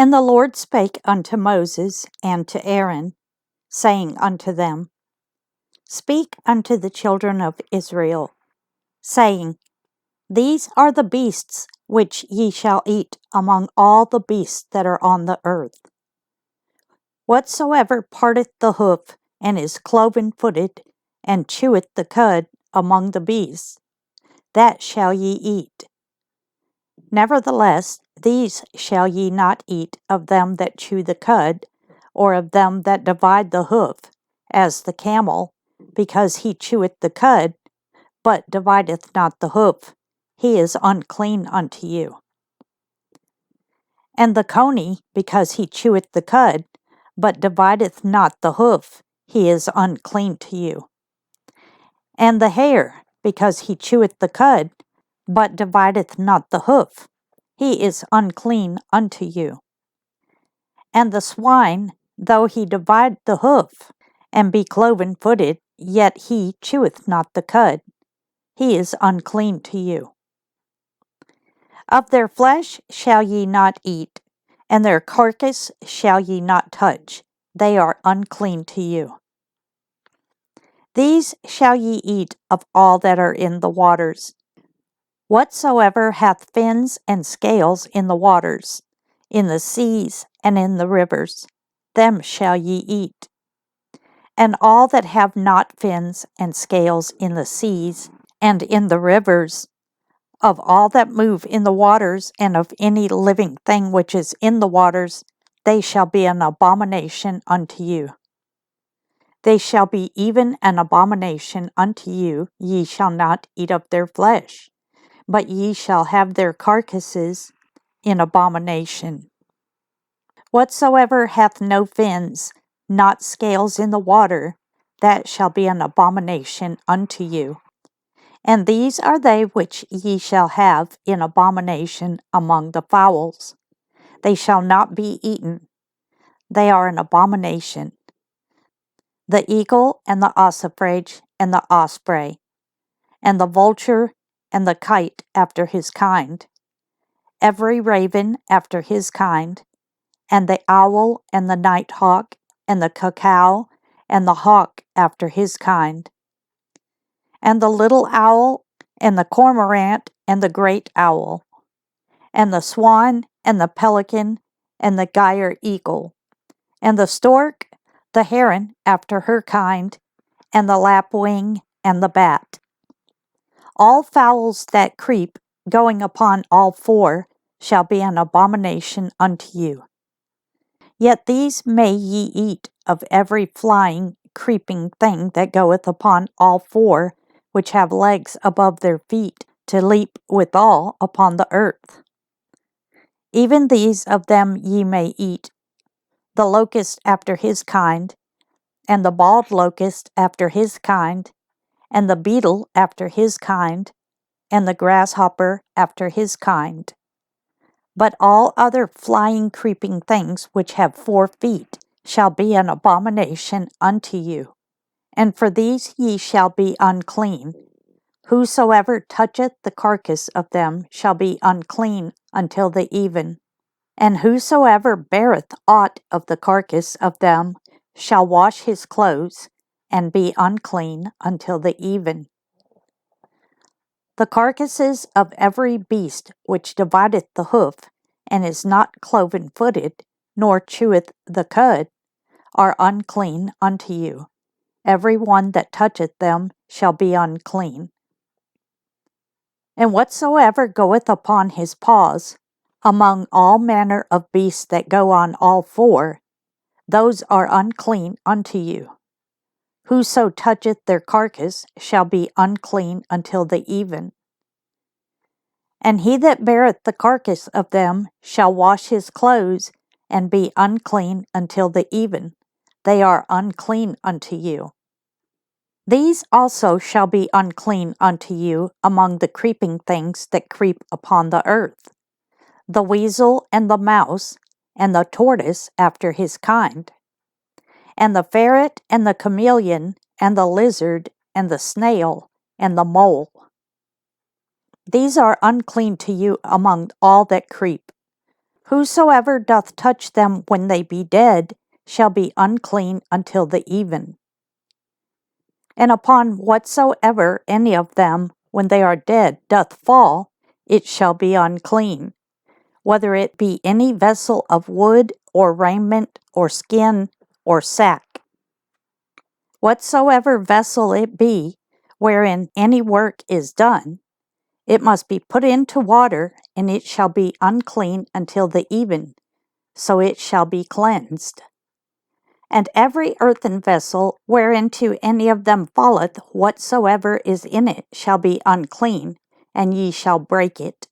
And the Lord spake unto Moses and to Aaron, saying unto them, Speak unto the children of Israel, saying, These are the beasts which ye shall eat among all the beasts that are on the earth. Whatsoever parteth the hoof, and is cloven-footed, and cheweth the cud among the beasts, that shall ye eat. Nevertheless, these shall ye not eat of them that chew the cud, or of them that divide the hoof, as the camel, because he cheweth the cud, but divideth not the hoof, he is unclean unto you. And the coney, because he cheweth the cud, but divideth not the hoof, he is unclean to you. And the hare, because he cheweth the cud, but divideth not the hoof, he is unclean unto you. And the swine, though he divide the hoof, and be cloven-footed, yet he cheweth not the cud, he is unclean to you. Of their flesh shall ye not eat, and their carcass shall ye not touch, they are unclean to you. These shall ye eat of all that are in the waters. Whatsoever hath fins and scales in the waters, in the seas and in the rivers, them shall ye eat. And all that have not fins and scales in the seas and in the rivers, of all that move in the waters, and of any living thing which is in the waters, they shall be an abomination unto you. They shall be even an abomination unto you, ye shall not eat of their flesh, but ye shall have their carcasses in abomination. Whatsoever hath no fins, not scales in the water, that shall be an abomination unto you. And these are they which ye shall have in abomination among the fowls. They shall not be eaten. They are an abomination. The eagle and the ossifrage and the osprey, and the vulture and the kite after his kind, every raven after his kind, and the owl and the nighthawk, and the cuckoo, and the hawk after his kind, and the little owl, and the cormorant, and the great owl, and the swan, and the pelican, and the gyre eagle, and the stork, the heron after her kind, and the lapwing, and the bat. All fowls that creep, going upon all four, shall be an abomination unto you. Yet these may ye eat of every flying, creeping thing that goeth upon all four, which have legs above their feet, to leap withal upon the earth. Even these of them ye may eat, the locust after his kind, and the bald locust after his kind, and the beetle after his kind, and the grasshopper after his kind. But all other flying, creeping things which have 4 feet shall be an abomination unto you, and for these ye shall be unclean. Whosoever toucheth the carcass of them shall be unclean until the even. And whosoever beareth aught of the carcass of them shall wash his clothes, and be unclean until the even. The carcasses of every beast which divideth the hoof, and is not cloven-footed, nor cheweth the cud, are unclean unto you. Every one that toucheth them shall be unclean. And whatsoever goeth upon his paws, among all manner of beasts that go on all 4, those are unclean unto you. Whoso toucheth their carcass shall be unclean until the even. And he that beareth the carcass of them shall wash his clothes, and be unclean until the even. They are unclean unto you. These also shall be unclean unto you among the creeping things that creep upon the earth, the weasel and the mouse, and the tortoise after his kind, and the ferret and the chameleon, and the lizard, and the snail, and the mole. These are unclean to you among all that creep. Whosoever doth touch them when they be dead shall be unclean until the even. And upon whatsoever any of them, when they are dead, doth fall, it shall be unclean, whether it be any vessel of wood, or raiment, or skin, or sack. Whatsoever vessel it be, wherein any work is done, it must be put into water, and it shall be unclean until the even, so it shall be cleansed. And every earthen vessel whereinto any of them falleth, whatsoever is in it shall be unclean, and ye shall break it.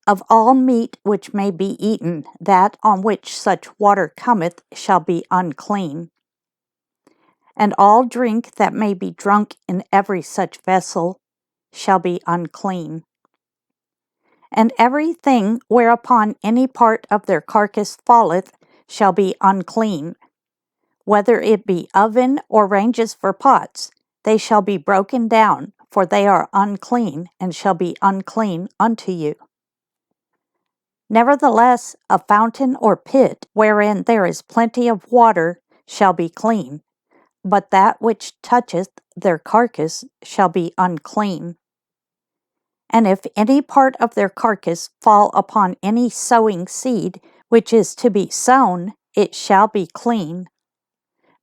Of all meat which may be eaten, that on which such water cometh shall be unclean. And all drink that may be drunk in every such vessel shall be unclean. And everything whereupon any part of their carcass falleth shall be unclean. Whether it be oven or ranges for pots, they shall be broken down, for they are unclean, and shall be unclean unto you. Nevertheless, a fountain or pit, wherein there is plenty of water, shall be clean, but that which toucheth their carcass shall be unclean. And if any part of their carcass fall upon any sowing seed which is to be sown, it shall be clean.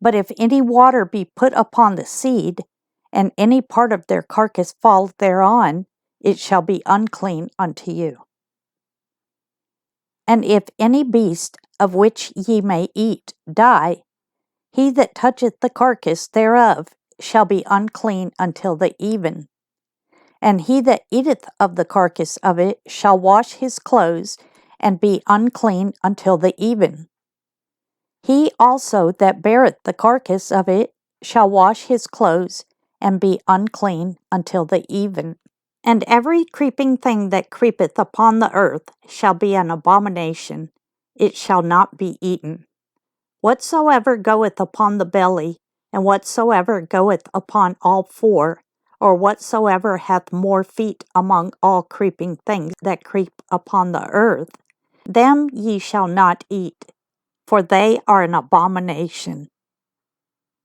But if any water be put upon the seed, and any part of their carcass fall thereon, it shall be unclean unto you. And if any beast of which ye may eat die, he that toucheth the carcass thereof shall be unclean until the even. And he that eateth of the carcass of it shall wash his clothes, and be unclean until the even. He also that beareth the carcass of it shall wash his clothes, and be unclean until the even. And every creeping thing that creepeth upon the earth shall be an abomination, it shall not be eaten. Whatsoever goeth upon the belly, and whatsoever goeth upon all four, or whatsoever hath more feet among all creeping things that creep upon the earth, them ye shall not eat, for they are an abomination.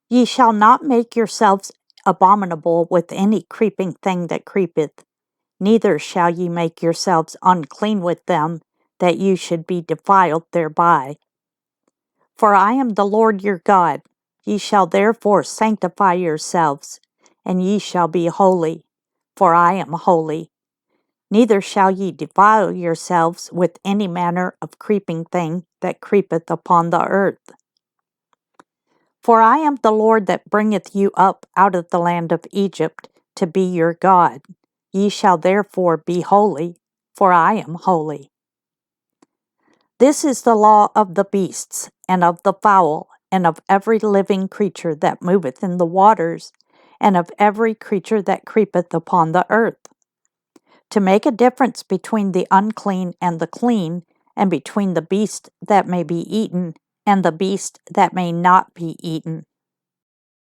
Ye shall not make yourselves abominable with any creeping thing that creepeth, neither shall ye make yourselves unclean with them, that you should be defiled thereby. For I am the Lord your God. Ye shall therefore sanctify yourselves, and ye shall be holy, for I am holy. Neither shall ye defile yourselves with any manner of creeping thing that creepeth upon the earth. For I am the Lord that bringeth you up out of the land of Egypt to be your God. Ye shall therefore be holy, for I am holy. This is the law of the beasts, and of the fowl, and of every living creature that moveth in the waters, and of every creature that creepeth upon the earth, to make a difference between the unclean and the clean, and between the beast that may be eaten and the beast that may not be eaten.